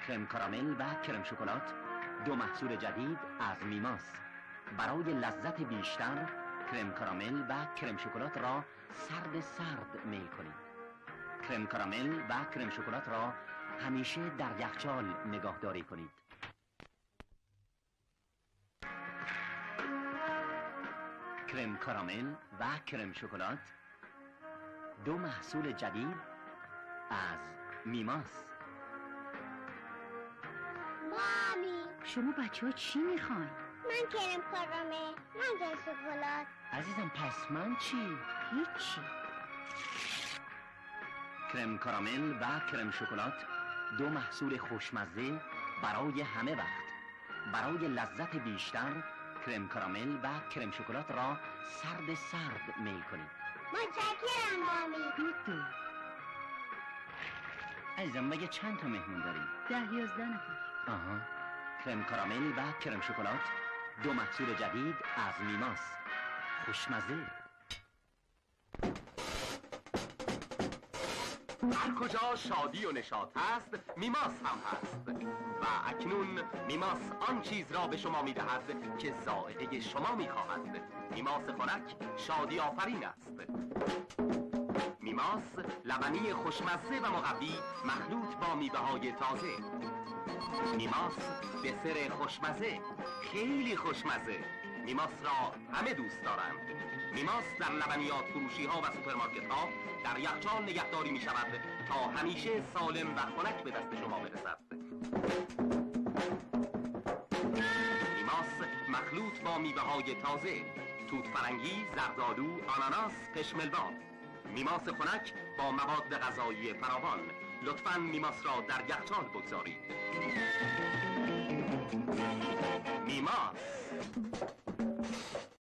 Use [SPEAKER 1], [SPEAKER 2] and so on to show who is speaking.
[SPEAKER 1] کرم کارامل و کرم شکلات، دو محصول جدید از میماس. برای لذت بیشتر کرم کارامل و کرم شکلات را سرد میل کنید. کرم کارامل و کرم شکلات را همیشه در یخچال نگهداری کنید. کرم کارامل و کرم شکلات، دو محصول جدید از میماس.
[SPEAKER 2] مامی،
[SPEAKER 3] شما بچه ها چی میخواین؟
[SPEAKER 2] من کرم کارامل، من کرم شکلات.
[SPEAKER 1] عزیزم پس من چی؟
[SPEAKER 3] هیچی.
[SPEAKER 1] کرم کارامل و کرم شکلات، دو محصول خوشمزه برای همه وقت. برای لذت بیشتر کرم کارامل و کرم شکلات را سرد میل کنید.
[SPEAKER 2] متشکرم مامی.
[SPEAKER 3] بیدو
[SPEAKER 1] عزیزم مگه چند تا مهمون داریم؟
[SPEAKER 3] 10-11 نفر.
[SPEAKER 1] آها. کرم کارامل و کرم شکلات، دو محصول جدید از میماس. خوشمزه.
[SPEAKER 4] هر کجا شادی و نشاط هست میماس هم هست و اکنون میماس آن چیز را به شما میدهد که ذائقه شما میخواهد. میماس خنک شادی آفرین است. میماس لبنی خوشمزه و مقوی مخلوط با میوه‌های تازه. میماس دسر خوشمزه، خیلی خوشمزه. میماس را همه دوست دارند. میماس در لبنیات فروشی ها و سوپرمارکت ها در یخچال نگهداری می شود تا همیشه سالم و خنک به دست شما برسد. میماس مخلوط با میوه های تازه، توت فرنگی، زردآلو، آناناس، پشملوان. میماس خنک با مواد غذایی فراوان. لطفاً میماس را در یخچال بگذارید. میماس